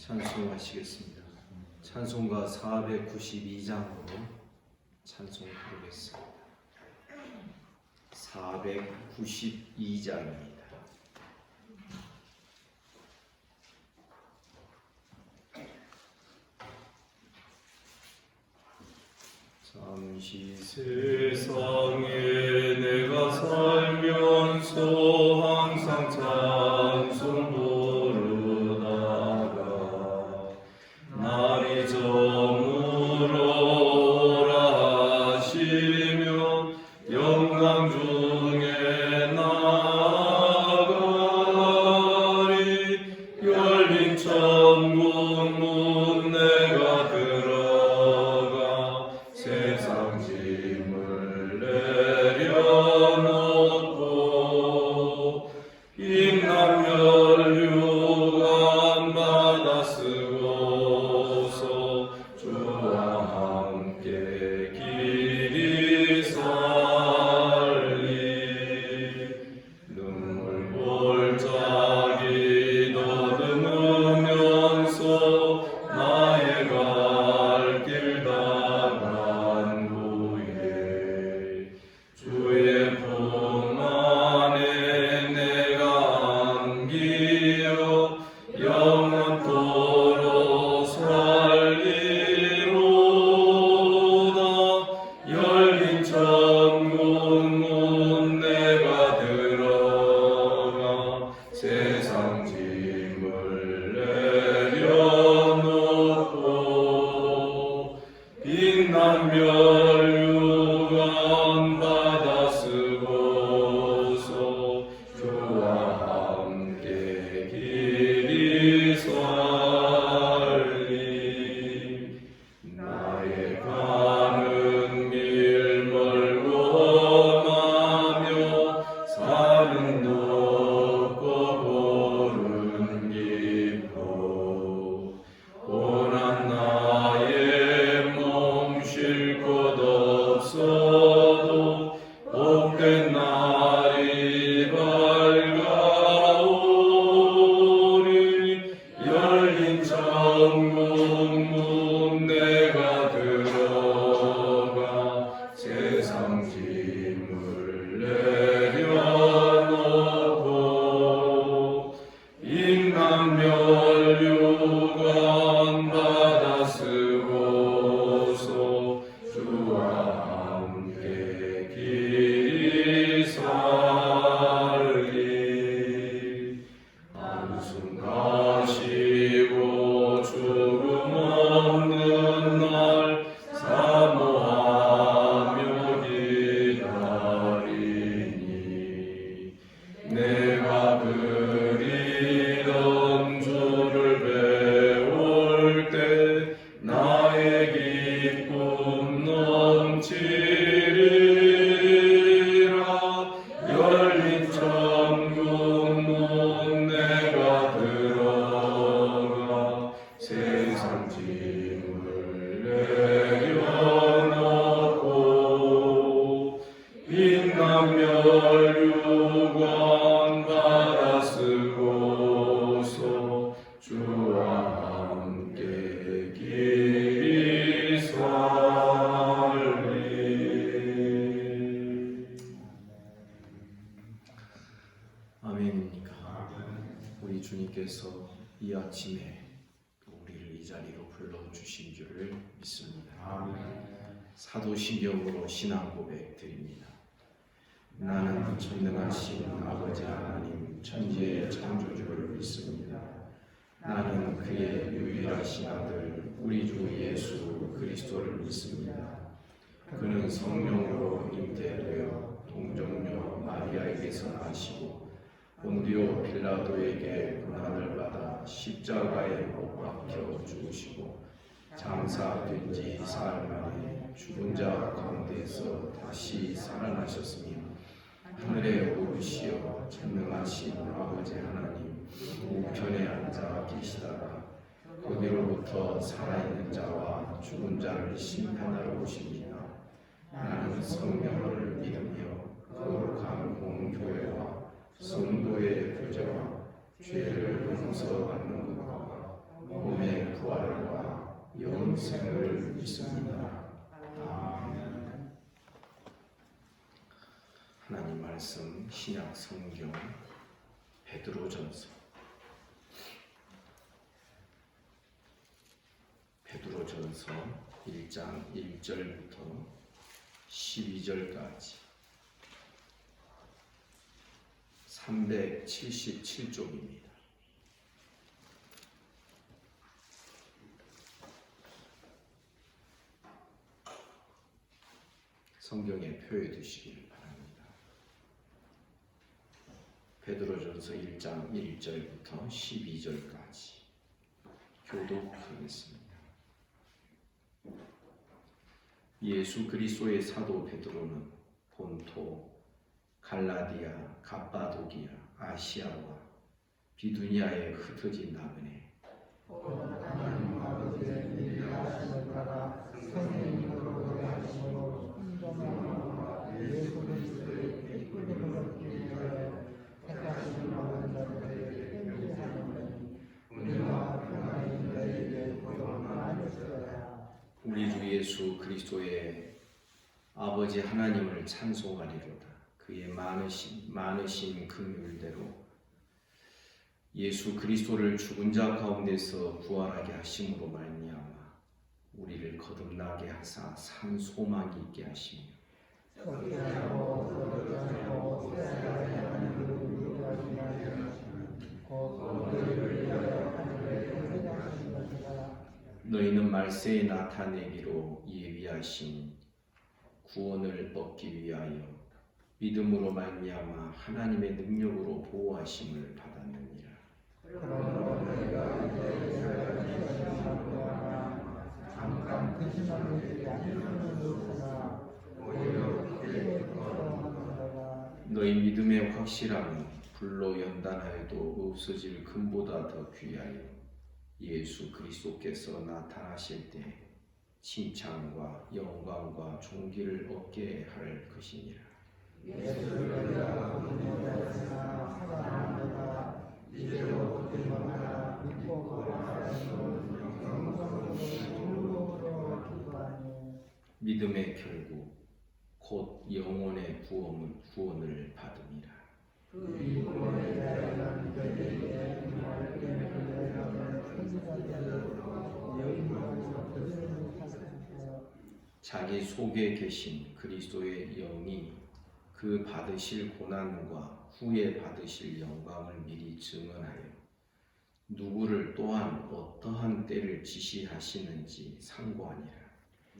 찬송하시겠습니다. 찬송가 492장으로 찬송 부르겠습니다. 492장입니다. 잠시 세상에 내가 살면서 항상 찬송 부르다가 날이 저물어라 하시며 영광 중에 나가리 열린 천국 문 내가 들어가 세상 짐을 내려놓고 임남멸류관 받아 쓰고서 주와 함께 길이 살리 눈물 골짜기 더듬으면서 나의 갈 길 다간 후에 주의 품 안에 내가 안기어 영원토록 살리로다 열린 천국 문 내가 들어가 세상 짐을 내려놓고 빛난 멸류관 받아 쓰고서 주와 함께 길이 살리 나의 가는 길 멀고 험하며 산은 높고 고른 깊고 고난 나의 몸 쉴 곳 없어도 복된 날이 밝아오리 열린 천국 문 내가 들어가 세상 짐을 내려놓고 임남멸류관 받아 쓰고서 주와 함께 길이 살리 한숨 가시고 죽음 없는 날 사모하며 기다리니 내가 그리던 주를 배울 때 나의 기쁨 넘치리라 열린 천국 문 내가 들어가 세상 짐을 내려놓고 빛난 멸류관 받아 쓰고서 주와 함께 길이 살리. 아멘입니까? 우리 주님께서 이 아침에 우리를 이 자리로 불러주신 줄을 믿습니다. 사도신경으로 신앙 고백 드립니다. 나는 전능하신 아버지 하나님 천지의 창조주를 믿습니다. 나는 그의 유일하신 아들 우리 주 예수 그리스도를 믿습니다. 그는 성령으로 잉태되어 동정녀 마리아에게서 나시고 본디오 빌라도에게 고난을 받아 십자가에 못 박혀 죽으시고 장사된 지 사흘 만에 죽은 자 가운데서 다시 살아나셨으며 하늘에 오르시어 전능하신 아버지 하나님 우편에 앉아 계시다가 거기로부터 살아있는 자와 죽은 자를 심판하러 오십니다. 나는 성령을 믿으며 거룩한 공교회와 성도의 교제와 죄를 용서받는 것과 몸의 부활과 영생을 믿습니다. 아멘. 하나님 말씀 신약 성경 베드로전서 1장 1절부터 12절까지 377쪽입니다. 성경에 표해 두시길 바랍니다. 베드로전서 1장 1절부터 12절까지 교독하겠습니다. 예수 그리스도의 사도 베드로는 본토, 갈라디아, 갑바도기아, 아시아와 비두니아에 흩어진 나그네 하나님 아버지의 인도하심을 따라 성령으로 하심으로 인정하고 예수 그리스도의 이끌림을 얻기 위해 택하신 모든 자들에게 편지하노니 은혜와 평안이 너희에게 공급하였으리라. 우리 주 예수 그리스도의 아버지 하나님을 찬송하리로다. 그의 많으신 긍휼대로 예수 그리스도를 죽은 자 가운데서 부활하게 하심으로 말미암아 우리를 거듭나게 하사 산 소망이 있게 하시며 썩게 하고 거듭나고 새하게 하는 그를 위하여 하시는 곧 너희를 위하여 하늘에 인도하신 것이라. 너희는 말세에 나타내기로 예비하신 구원을 얻기 위하여 믿음으로 말미암아 하나님의 능력으로 보호하심을 받았느니라. 그러므로 너희가 이제 잠깐 근심하는 일이 아니면 그렇구나. 오히려 기대에 기뻐하는도다. 너희 믿음의 확실함은 불로 연단하여도 없어질 금보다 더 귀하여 예수 그리스도께서 나타나실 때 칭찬과 영광과 존귀를 얻게 할 것이니라. 예수를 너희가 보내었으나 사랑하노라. 이제로 기뻐하라. 믿고 거룩하시고 영광으로 즐거움으로 기도하니. 믿음의 결국 곧 영혼의 구원을 받음이라. 그 이구원에 대하여는 너희에게 말씀을 들려주는 천사들이 여인과 그들을 찾으시고 자기 속에 계신 그리스도의 영이 그 받으실 고난과 후에 받으실 영광을 미리 증언하여 누구를 또한 어떠한 때를 지시하시는지 상고하니라.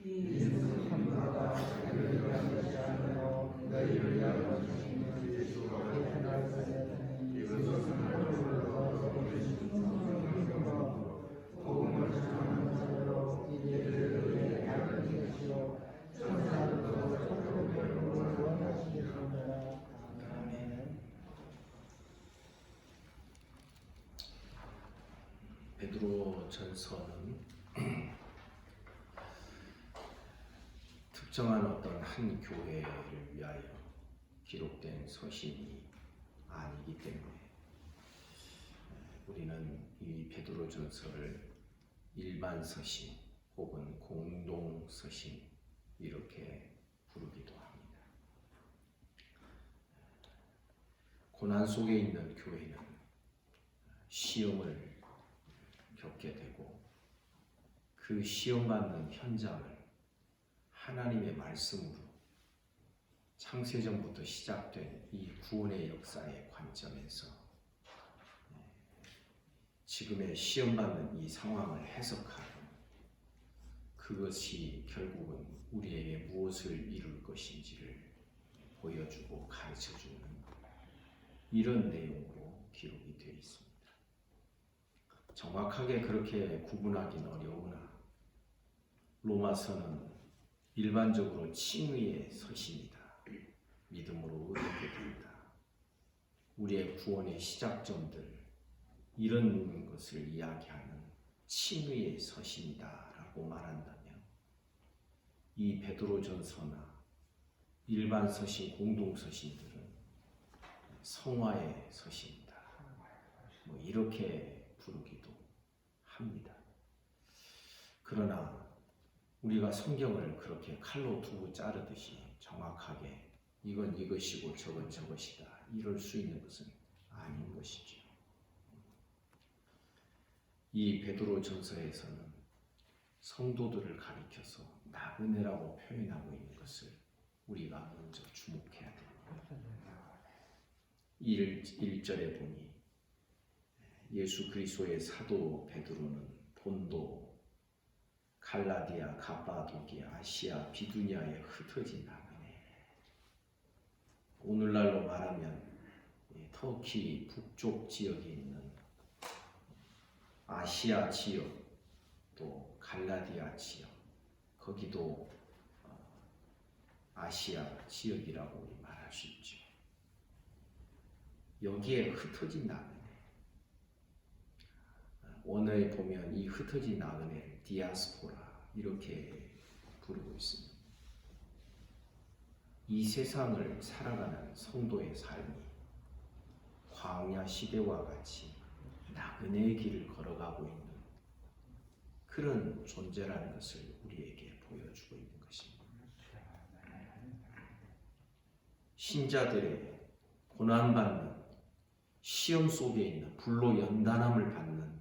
이 천사가 자기를 위한 것이 아니요 너희를 위한 것이니 예수가 계산할 것이니 이것은 하늘로서 오신 성령으로 복음을 전하는 자로 이들에게 알린 것이요 천사들도 천국을 원하시겠습니다. 아멘. 베드로전서는 특정한 어떤 한 교회를 위하여 기록된 서신이 아니기 때문에 우리는 이 베드로전서를 일반 서신 혹은 공동 서신 이렇게 부르기도 합니다. 고난 속에 있는 교회는 시험을 겪게 되고 그 시험받는 현장을 하나님의 말씀으로 창세전부터 시작된 이 구원의 역사의 관점에서 지금의 시험받는 이 상황을 해석하고 그것이 결국은 우리에게 무엇을 이룰 것인지를 보여주고 가르쳐주는 이런 내용으로 기록이 되어 있습니다. 정확하게 그렇게 구분하기는 어려우나 로마서는 일반적으로 칭의의 서신이다. 믿음으로 얻게 된다. 우리의 구원의 시작점들 이런 것을 이야기하는 칭의의 서신이다 라고 말한다면 이 베드로전서나 일반 서신, 공동 서신들은 성화의 서신이다. 이렇게 부르기도 합니다. 그러나 우리가 성경을 그렇게 칼로 두고 자르듯이 정확하게 이건 이것이고 저건 저것이다 이럴 수 있는 것은 아닌 것이죠. 이 베드로 전서에서는 성도들을 가리켜서 나그네라고 표현하고 있는 것을 우리가 먼저 주목해야 됩니다. 1절에 보니 예수 그리스도의 사도 베드로는 본도, 갈라디아, 갑바도기아, 아시아, 비두니아에 흩어진 나그네. 오늘날로 말하면 터키 북쪽 지역에 있는 아시아 지역, 또 갈라디아 지역, 거기도 아시아 지역이라고 우리 말할 수 있죠. 여기에 흩어진 나그네. 원어에 보면 이 흩어진 나그네를 디아스포라 이렇게 부르고 있습니다. 이 세상을 살아가는 성도의 삶이 광야 시대와 같이 나그네의 길을 걸어가고 있는 그런 존재라는 것을 우리에게 보여주고 있는 것입니다. 신자들의 고난받는 시험 속에 있는 불로 연단함을 받는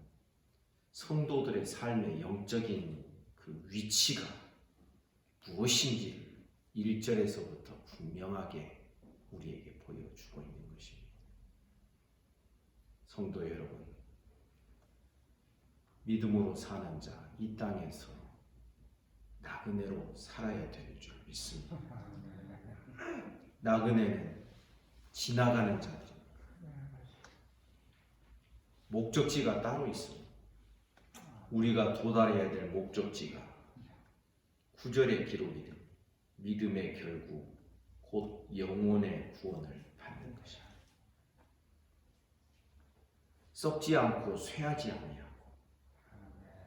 성도들의 삶의 영적인 그 위치가 무엇인지 1절에서부터 분명하게 우리에게 보여주고 있는 것입니다. 성도 여러분, 믿음으로 사는 자, 이 땅에서 나그네로 살아야 될 줄 믿습니다. 나그네는 지나가는 자들입니다. 목적지가 따로 있습니다. 우리가 도달해야 될 목적지가 9절의 기록이 됩니다. 믿음의 결국 곧 영혼의 구원을 받는 것입니다. 썩지 않고 쇠하지 아니하고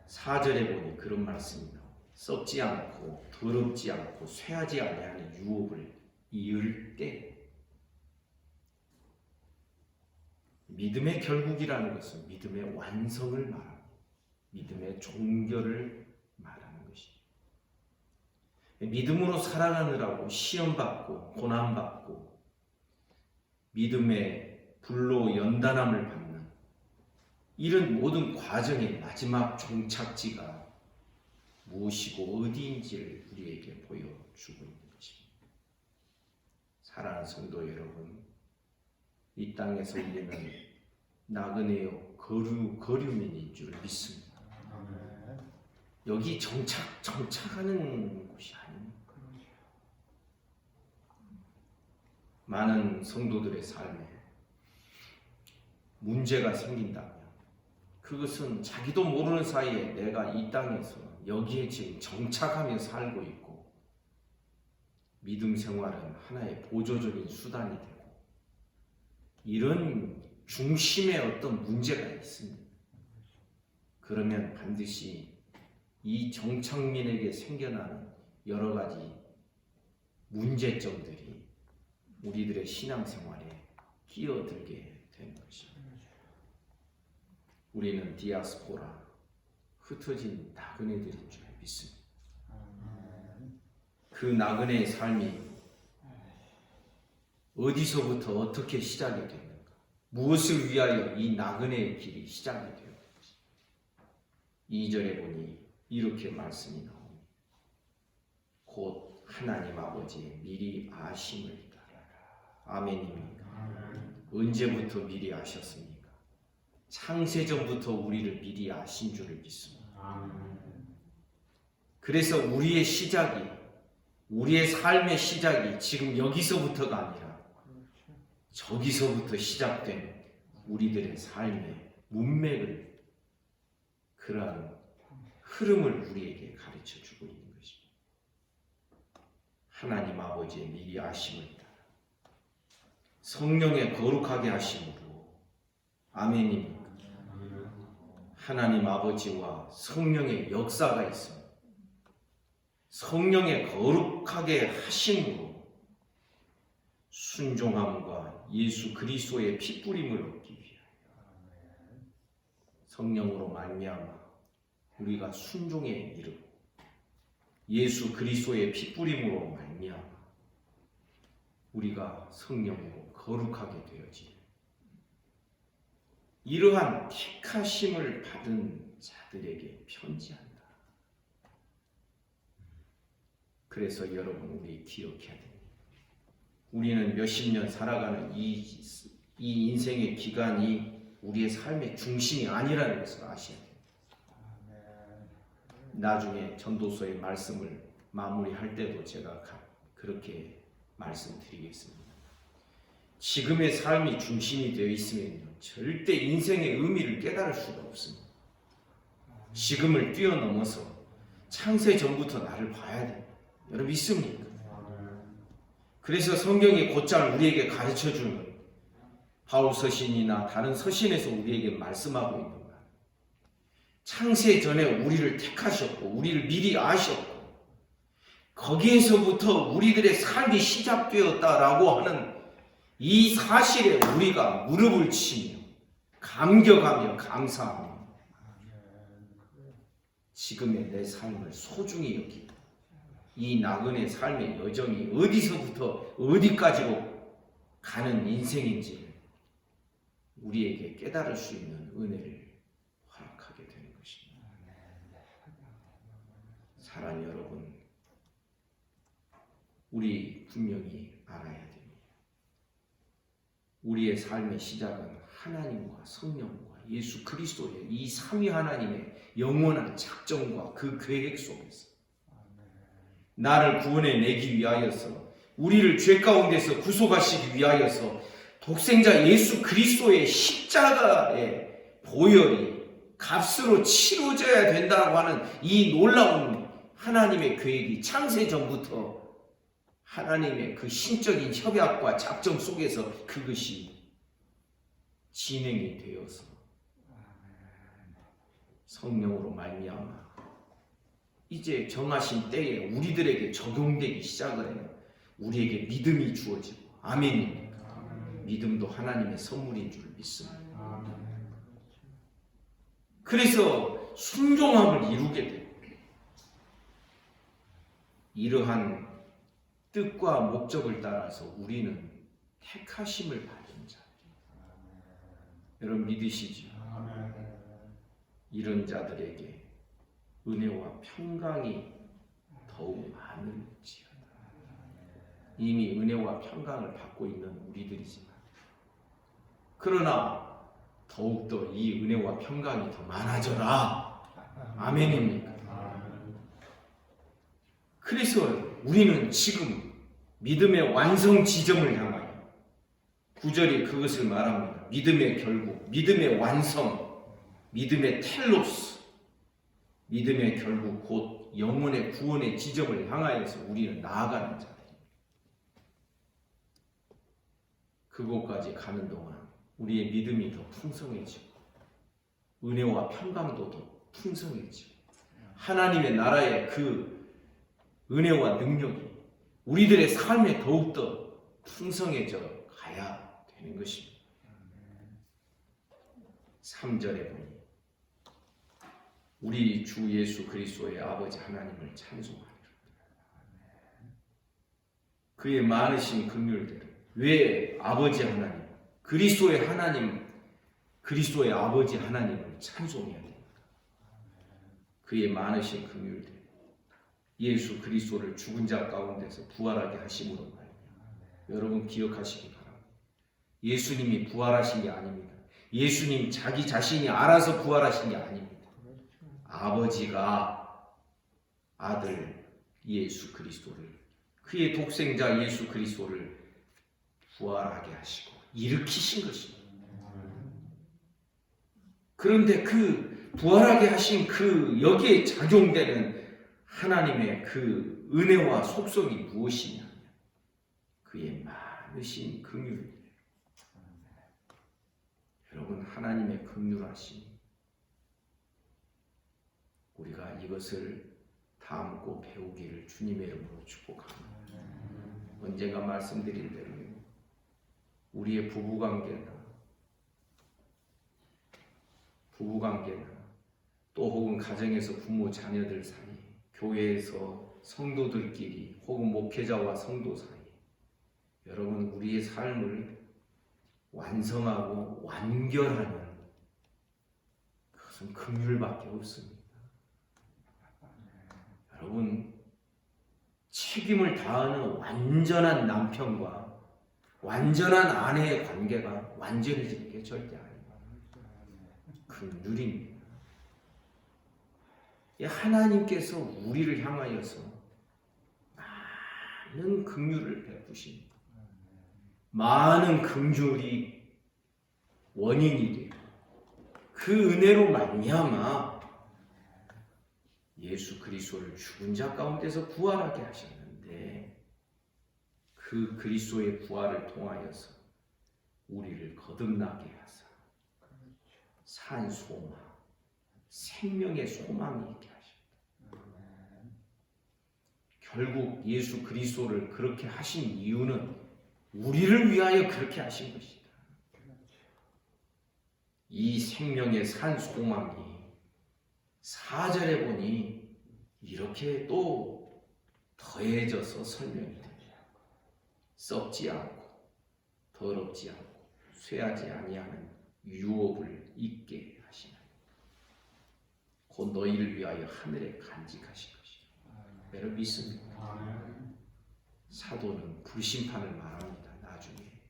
4절에 보니 그런 말씀이 나옵니다. 썩지 않고 더럽지 않고 쇠하지 아니하는 유업을 이을 때 믿음의 결국이라는 것은 믿음의 완성을 말합니다. 믿음의 종결을 말하는 것입니다. 믿음으로 살아가느라고 시험받고 고난받고 믿음의 불로 연단함을 받는 이런 모든 과정의 마지막 종착지가 무엇이고 어디인지를 우리에게 보여주고 있는 것입니다. 사랑하는 성도 여러분, 이 땅에서 우리는 나그네요 거류민인 줄 믿습니다. 여기 정착하는 곳이 아닙니다. 많은 성도들의 삶에 문제가 생긴다면 그것은 자기도 모르는 사이에 내가 이 땅에서 여기에 지금 정착하며 살고 있고 믿음 생활은 하나의 보조적인 수단이 되고 이런 중심에 어떤 문제가 있습니다. 그러면 반드시 이 정착민에게 생겨나는 여러 가지 문제점들이 우리들의 신앙생활에 끼어들게 되는 것입니다. 우리는 디아스포라, 흩어진 나그네들인 줄 믿습니다. 그 나그네의 삶이 어디서부터 어떻게 시작이 됐는가? 무엇을 위하여 이 나그네의 길이 시작이 되었는지 2절에 보니 이렇게 말씀이 나옵니다. 곧 하나님 아버지의 미리 아심을 따라. 아멘입니까? 언제부터 미리 아셨습니까? 창세전부터 우리를 미리 아신 줄을 믿습니다. 그래서 우리의 시작이, 우리의 삶의 시작이 지금 여기서부터가 아니라 저기서부터 시작된 우리들의 삶의 문맥을, 그러한 흐름을 우리에게 가르쳐 주고 있는 것입니다. 하나님 아버지의 미리 아심을 따라 성령의 거룩하게 하심으로. 아멘입니까? 하나님 아버지와 성령의 역사가 있습니다. 성령의 거룩하게 하심으로 순종함과 예수 그리스도의 피뿌림을 얻기 위하여 성령으로 말미암아 우리가 순종에 이르고 예수 그리스도의 핏부림으로 말미암아 우리가 성령으로 거룩하게 되어지는 이러한 택하심을 받은 자들에게 편지한다. 그래서 여러분, 우리 기억해야 됩니다. 우리는 몇십 년 살아가는 이 인생의 기간이 우리의 삶의 중심이 아니라는 것을 아셔야 돼요. 나중에 전도서의 말씀을 마무리할 때도 제가 그렇게 말씀드리겠습니다. 지금의 삶이 중심이 되어 있으면 절대 인생의 의미를 깨달을 수가 없습니다. 지금을 뛰어넘어서 창세 전부터 나를 봐야 돼요. 여러분 믿습니까? 그래서 성경이 곧잘 우리에게 가르쳐주는 바울 서신이나 다른 서신에서 우리에게 말씀하고 있는 것, 창세 전에 우리를 택하셨고 우리를 미리 아셨고 거기에서부터 우리들의 삶이 시작되었다라고 하는 이 사실에 우리가 무릎을 치며 감격하며 감사하며 지금의 내 삶을 소중히 여기고 이 나그네 삶의 여정이 어디서부터 어디까지로 가는 인생인지를 우리에게 깨달을 수 있는 은혜를 허락하게 되는 것입니다. 사랑하는 여러분, 우리 분명히 알아야 됩니다. 우리의 삶의 시작은 하나님과 성령과 예수 그리스도의 이 삼위 하나님의 영원한 작정과 그 계획 속에서 나를 구원해 내기 위하여서 우리를 죄 가운데서 구속하시기 위하여서 독생자 예수 그리스도의 십자가의 보혈이 값으로 치러져야 된다고 하는 이 놀라운 하나님의 계획이 창세 전부터 하나님의 그 신적인 협약과 작정 속에서 그것이 진행이 되어서 성령으로 말미암아 이제 정하신 때에 우리들에게 적용되기 시작을 해요. 우리에게 믿음이 주어지고, 아멘입니까? 믿음도 하나님의 선물인 줄 믿습니다. 그래서 순종함을 이루게 돼요. 이러한 뜻과 목적을 따라서 우리는 택하심을 받은 자. 여러분 믿으시죠? 이런 자들에게 은혜와 평강이 더욱 많을지어다. 이미 은혜와 평강을 받고 있는 우리들이지만 그러나 더욱더 이 은혜와 평강이 더 많아져라. 아멘입니까? 그래서 우리는 지금 믿음의 완성 지점을 향하여 9절이 그것을 말합니다. 믿음의 결국, 믿음의 완성, 믿음의 텔로스, 믿음의 결국 곧 영혼의 구원의 지점을 향하여서 우리는 나아가는 자들입니다. 그곳까지 가는 동안 우리의 믿음이 더 풍성해지고 은혜와 평강도 더 풍성해지고 하나님의 나라의 그 은혜와 능력이 우리들의 삶에 더욱더 풍성해져 가야 되는 것입니다. 3절에 보니 우리 주 예수 그리스도의 아버지 하나님을 찬송하리라. 그의 많으신 긍휼대로 왜 아버지 하나님, 그리스도의 하나님, 그리스도의 아버지 하나님을 찬송해야 됩니까? 그의 많으신 긍휼대로 예수 그리스도를 죽은 자 가운데서 부활하게 하심으로 말이에요. 여러분 기억하시기 바랍니다. 예수님이 부활하신 게 아닙니다. 예수님 자기 자신이 알아서 부활하신 게 아닙니다. 아버지가 아들 예수 그리스도를, 그의 독생자 예수 그리스도를 부활하게 하시고 일으키신 것입니다. 그런데 그 부활하게 하신 그 여기에 작용되는 하나님의 그 은혜와 속성이 무엇이냐? 그의 많으신 긍휼. 여러분 하나님의 긍휼하심, 우리가 이것을 담고 배우기를 주님의 이름으로 축복합니다. 언젠가 말씀드린 대로 우리의 부부관계나 또 혹은 가정에서 부모 자녀들 사이, 교회에서 성도들끼리 혹은 목회자와 성도 사이, 여러분 우리의 삶을 완성하고 완결하는 그것은 긍휼밖에 없습니다. 여러분 책임을 다하는 완전한 남편과 완전한 아내의 관계가 완전해지는 게 절대 아닙니다. 긍휼입니다. 하나님께서 우리를 향하여서 많은 긍휼을 베푸십니다. 많은 긍휼이 원인이 되고 그 은혜로 말미암아 예수 그리스도를 죽은 자 가운데서 부활하게 하셨는데 그 그리스도의 부활을 통하여서 우리를 거듭나게 하사 산 소망, 생명의 소망이 있게 하셨다. 결국 예수 그리스도를 그렇게 하신 이유는 우리를 위하여 그렇게 하신 것이다. 이 생명의 산 소망이 4절에 보니 이렇게 또 더해져서 설명이 됩니다. 썩지 않고 더럽지 않고 쇠하지 아니하는 유업을 잊게 하시는 곧 너희를 위하여 하늘에 간직하신 것이다. 여러분 믿습니다. 사도는 불심판을 말합니다. 나중에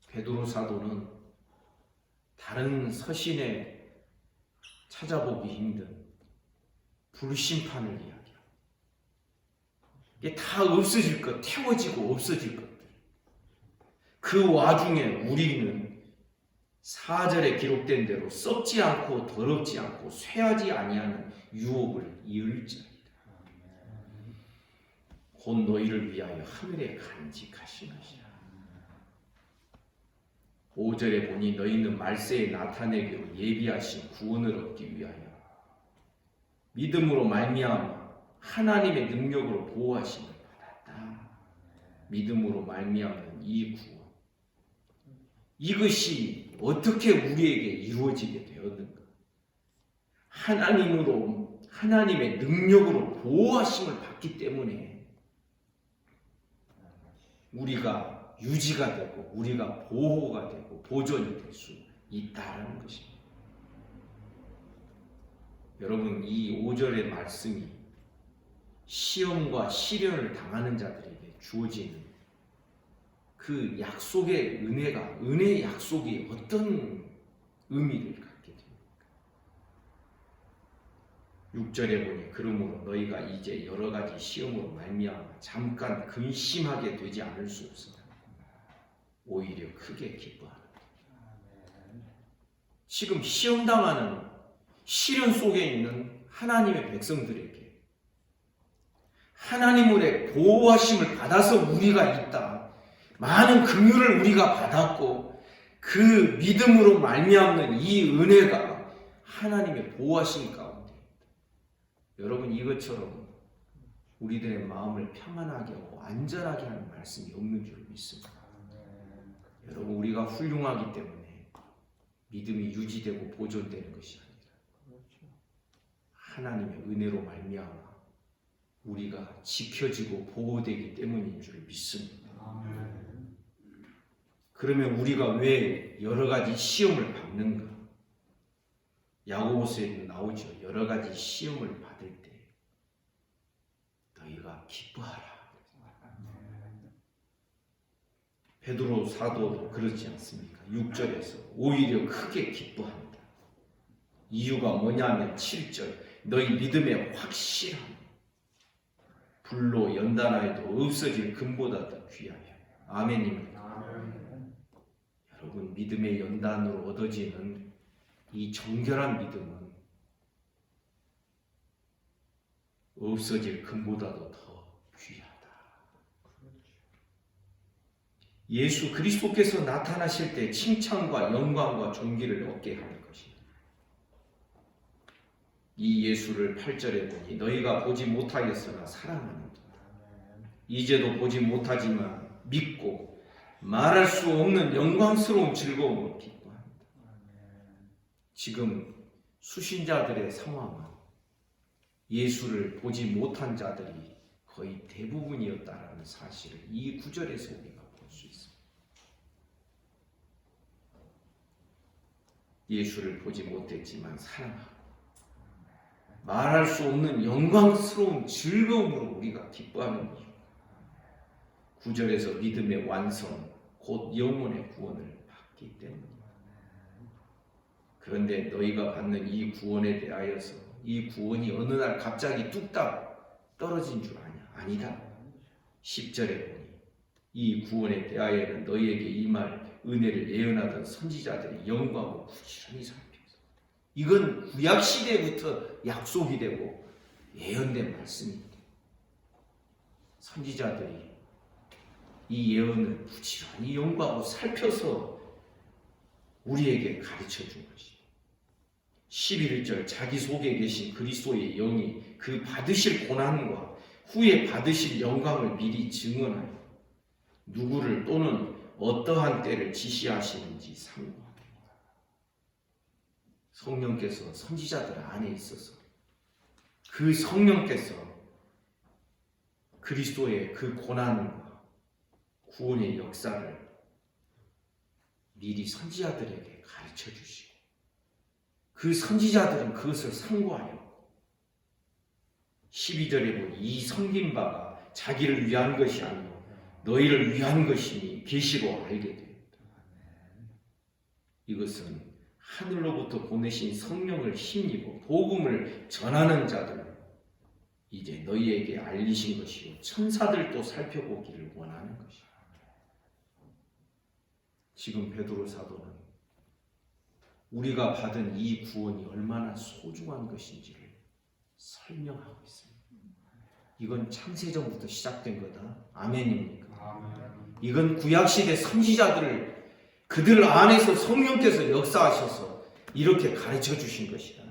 베드로 사도는 다른 서신에 찾아보기 힘든 불심판을 이야기합니다. 이게 다 없어질 것, 태워지고 없어질 것들. 그 와중에 우리는 4절에 기록된 대로 썩지 않고 더럽지 않고 쇠하지 아니하는 유업을 이을 자이다. 곧 너희를 위하여 하늘에 간직하신 것이라. 5절에 보니 너희는 말세에 나타내기로 예비하신 구원을 얻기 위하여 믿음으로 말미암아 하나님의 능력으로 보호하심을 받았다. 믿음으로 말미암는 이 구원, 이것이 어떻게 우리에게 이루어지게 되었는가? 하나님의 능력으로 보호하심을 받기 때문에 우리가 유지가 되고 우리가 보호가 되고 보존이 될 수 있다라는 것입니다. 여러분 이 5절의 말씀이 시험과 시련을 당하는 자들에게 주어지는 그 약속의 은혜가, 은혜의 약속이 어떤 의미를 갖게 됩니까? 6절에 보니 그러므로 너희가 이제 여러 가지 시험으로 말미암아 잠깐 근심하게 되지 않을 수 없으나 오히려 크게 기뻐하는. 지금 시험당하는 시련 속에 있는 하나님의 백성들에게 하나님의 보호하심을 받아서 우리가 있다. 많은 긍휼을 우리가 받았고 그 믿음으로 말미암는 이 은혜가 하나님의 보호하심 가운데 있다. 여러분 이것처럼 우리들의 마음을 평안하게 하고 안전하게 하는 말씀이 없는 줄 믿습니다. 여러분 우리가 훌륭하기 때문에 믿음이 유지되고 보존되는 것이 아니라 하나님의 은혜로 말미암아 우리가 지켜지고 보호되기 때문인 줄 믿습니다. 그러면 우리가 왜 여러 가지 시험을 받는가? 야고보서에도 나오죠. 여러 가지 시험을 받을 때 너희가 기뻐하라. 베드로 사도도 그렇지 않습니까? 6절에서 오히려 크게 기뻐한다. 이유가 뭐냐면 7절 너희 믿음의 확실함 불로 연단하여도 없어질 금보다 더 귀하여. 아멘입니다. 여러분 믿음의 연단으로 얻어지는 이 정결한 믿음은 없어질 금보다도 더 귀하다. 예수 그리스도께서 나타나실 때 칭찬과 영광과 존귀를 얻게 하는 것입니다. 이 예수를 8절에 보니 너희가 보지 못하였으나 사랑하는도다. 이제도 보지 못하지만 믿고 말할 수 없는 영광스러운 즐거움을 기뻐합니다. 지금 수신자들의 상황은 예수를 보지 못한 자들이 거의 대부분이었다라는 사실을 이 구절에서 우리가 볼 수 있습니다. 예수를 보지 못했지만 사랑하고 말할 수 없는 영광스러운 즐거움으로 우리가 기뻐하는 이유. 9절에서 믿음의 완성, 곧 영혼의 구원을 받기 때문입니다. 그런데 너희가 받는 이 구원에 대하여서 이 구원이 어느 날 갑자기 뚝딱 떨어진 줄 아냐? 아니다. 10절에 보니 이 구원에 대하여는 너희에게 임할 은혜를 예언하던 선지자들이 연구하고 부지런히 살펴서 이건 구약시대부터 약속이 되고 예언된 말씀입니다. 선지자들이 이 예언을 부지런히 연구하고 살펴서 우리에게 가르쳐 준 것입니다. 11절 자기 속에 계신 그리스도의 영이 그 받으실 고난과 후에 받으실 영광을 미리 증언하여 누구를 또는 어떠한 때를 지시하시는지 상고합니다. 성령께서 선지자들 안에 있어서 그 성령께서 그리스도의 그 고난과 구원의 역사를 미리 선지자들에게 가르쳐 주시고 그 선지자들은 그것을 상고하여 12절에 보니 이 섬긴 바가 자기를 위한 것이 아니요 너희를 위한 것이니 계시로 알게 됩니다. 이것은 하늘로부터 보내신 성령을 힘입어 복음을 전하는 자들 이제 너희에게 알리신 것이요 천사들도 살펴보기를 원하는 것이요. 지금 베드로 사도는 우리가 받은 이 구원이 얼마나 소중한 것인지를 설명하고 있습니다. 이건 창세전부터 시작된 거다. 아멘입니까? 이건 구약시대 선지자들을 그들 안에서 성령께서 역사하셔서 이렇게 가르쳐 주신 것이다.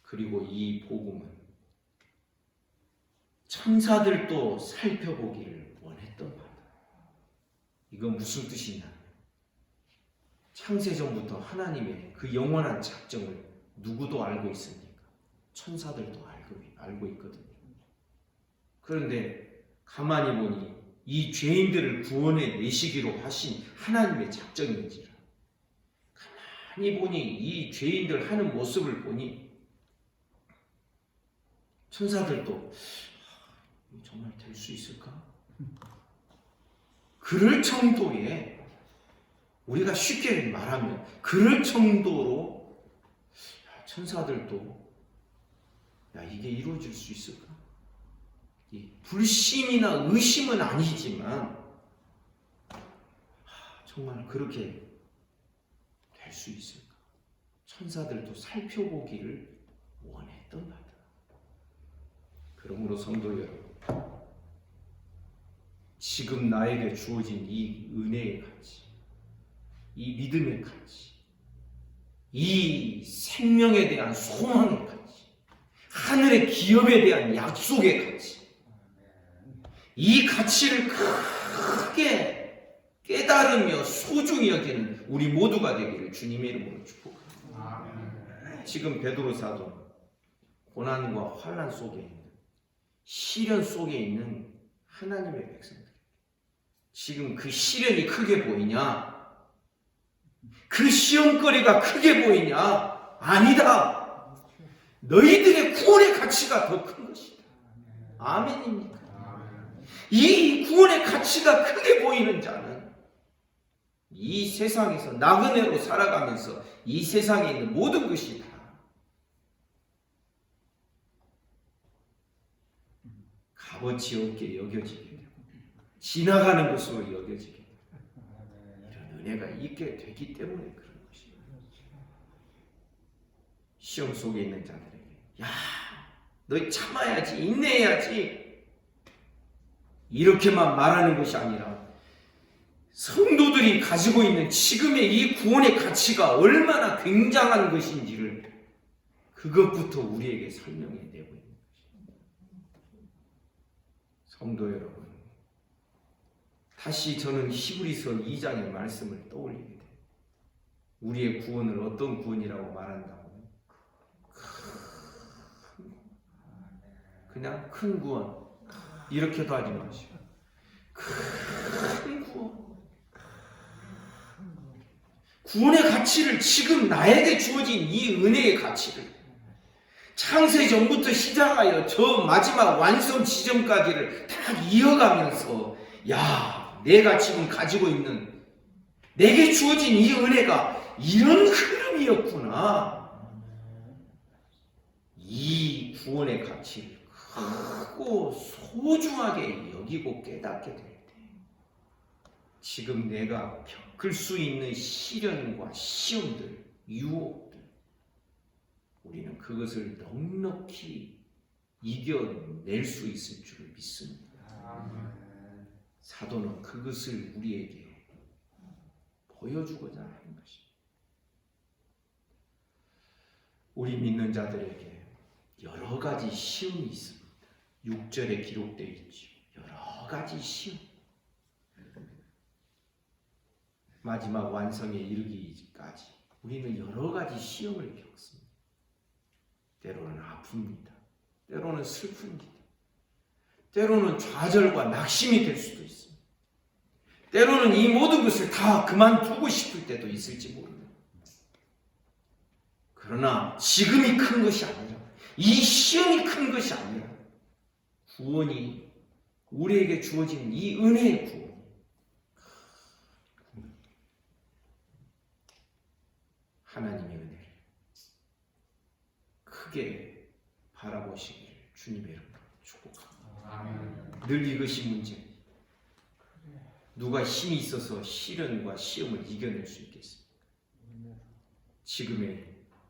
그리고 이 복음은 천사들도 살펴보기를 원했던 바다. 이건 무슨 뜻이냐? 창세전부터 하나님의 그 영원한 작정을 누구도 알고 있습니까? 천사들도 알고 있거든요. 그런데 가만히 보니 이 죄인들을 구원해 내시기로 하신 하나님의 작정인지라 가만히 보니 이 죄인들 하는 모습을 보니 천사들도 정말 될 수 있을까? 그럴 정도의 우리가 쉽게 말하면 그럴 정도로 천사들도 이게 이루어질 수 있을까? 불신이나 의심은 아니지만 정말 그렇게 될 수 있을까? 천사들도 살펴보기를 원했던 바다. 그러므로 성도 여러분, 지금 나에게 주어진 이 은혜의 가치, 이 믿음의 가치, 이 생명에 대한 소망의 가치, 하늘의 기업에 대한 약속의 가치, 이 가치를 크게 깨달으며 소중히 여기는 우리 모두가 되기를 주님의 이름으로 축복합니다. 지금 베드로 사도는 고난과 환난 속에 있는 시련 속에 있는 하나님의 백성들, 지금 그 시련이 크게 보이냐? 그 시험거리가 크게 보이냐? 아니다. 너희들의 구원의 가치가 더 큰 것이다. 아멘입니까? 이 구원의 가치가 크게 보이는 자는 이 세상에서 나그네로 살아가면서 이 세상에 있는 모든 것이 다 값어치 없게 여겨지게 되고 지나가는 것으로 여겨지게 되고 이런 은혜가 있게 되기 때문에 그런 것입니다. 시험 속에 있는 자들에게 너 참아야지, 인내해야지 이렇게만 말하는 것이 아니라 성도들이 가지고 있는 지금의 이 구원의 가치가 얼마나 굉장한 것인지를 그것부터 우리에게 설명해 내고 있는 것입니다. 성도 여러분, 다시 저는 히브리서 2장의 말씀을 떠올리게 돼요. 우리의 구원을 어떤 구원이라고 말한다고? 그냥 큰 구원 이렇게도 하지 마시고 큰 구원. 구원의 가치를 지금 나에게 주어진 이 은혜의 가치를 창세 전부터 시작하여 저 마지막 완성 지점까지를 딱 이어가면서 야, 내가 지금 가지고 있는 내게 주어진 이 은혜가 이런 흐름이었구나. 이 구원의 가치를 크고 소중하게 여기고 깨닫게 될 때 지금 내가 겪을 수 있는 시련과 시험들, 유혹들 우리는 그것을 넉넉히 이겨낼 수 있을 줄 믿습니다. 사도는 그것을 우리에게 보여주고자 하는 것입니다. 우리 믿는 자들에게 여러 가지 시험이 있습니다. 6절에 기록되어 있죠. 여러 가지 시험. 마지막 완성에 이르기까지 우리는 여러 가지 시험을 겪습니다. 때로는 아픕니다. 때로는 슬픕니다. 때로는 좌절과 낙심이 될 수도 있습니다. 때로는 이 모든 것을 다 그만두고 싶을 때도 있을지 모릅니다. 그러나 지금이 큰 것이 아니라 이 시험이 큰 것이 아니라 구원이 우리에게 주어진 이 은혜의 구원 하나님의 은혜를 크게 바라보시기를 주님의 이름으로 축복합니다. 늘 이것이 문제입니다. 누가 힘이 있어서 시련과 시험을 이겨낼 수 있겠습니까? 지금의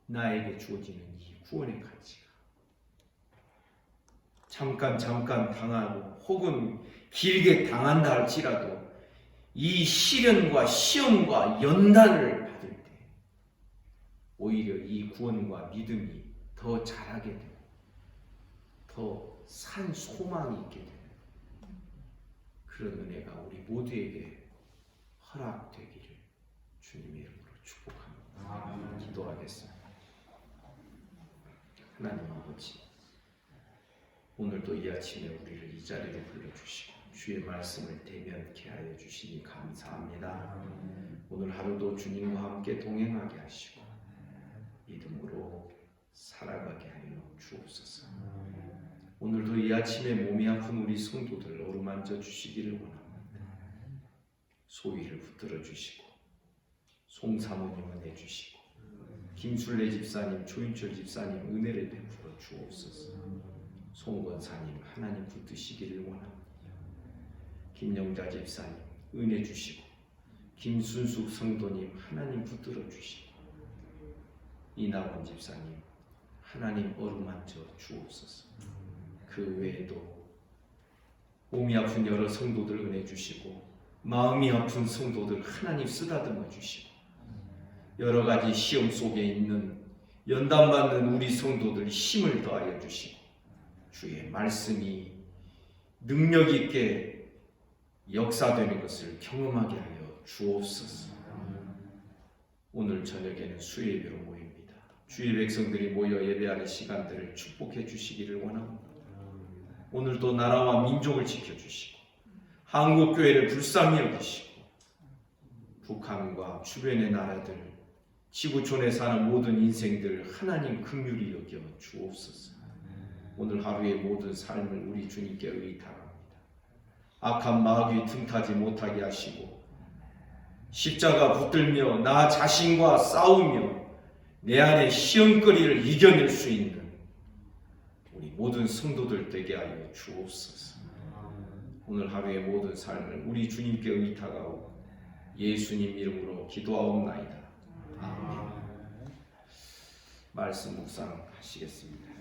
나에게 주어지는 이 구원의 가치가 잠깐 당하고 혹은 길게 당한다 할지라도 이 시련과 시험과 연단을 받을 때 오히려 이 구원과 믿음이 더 자라게 되고 더 산 소망이 있게 되는 그런 은혜가 우리 모두에게 허락되기를 주님의 이름으로 축복합니다. 기도하겠습니다. 하나님 아버지, 오늘도 이 아침에 우리를 이 자리로 불러주시고 주의 말씀을 대면케 하여 주시니 감사합니다. 오늘 하루도 주님과 함께 동행하게 하시고 믿음으로 살아가게 하여 주옵소서. 오늘도 이 아침에 몸이 아픈 우리 성도들 어루만져 주시기를 원합니다. 소위를 붙들어 주시고 송사모님 은혜 주시고 김순례 집사님, 조인철 집사님 은혜를 베풀어 주옵소서. 송권사님 하나님 붙드시기를 원합니다. 김영자 집사님 은혜 주시고 김순숙 성도님 하나님 붙들어 주시고 이나원 집사님 하나님 어루만져 주옵소서. 그 외에도 몸이 아픈 여러 성도들 은혜 주시고 마음이 아픈 성도들 하나님 쓰다듬어 주시고 여러 가지 시험 속에 있는 연단받는 우리 성도들 힘을 더하여 주시고 주의 말씀이 능력 있게 역사되는 것을 경험하게 하여 주옵소서. 오늘 저녁에는 수요예배로 모입니다. 주의 백성들이 모여 예배하는 시간들을 축복해 주시기를 원합니다. 오늘도 나라와 민족을 지켜주시고 한국교회를 불쌍히 여기시고 북한과 주변의 나라들 지구촌에 사는 모든 인생들 하나님 긍휼히 여겨 주옵소서. 오늘 하루의 모든 삶을 우리 주님께 의탁합니다. 악한 마귀 틈타지 못하게 하시고 십자가 붙들며 나 자신과 싸우며 내 안에 시험거리를 이겨낼 수 있는 우리 모든 성도들 되게 하여 주옵소서. 오늘 하루의 모든 삶을 우리 주님께 의탁하고 예수님 이름으로 기도하옵나이다. 아멘. 말씀 묵상하시겠습니다.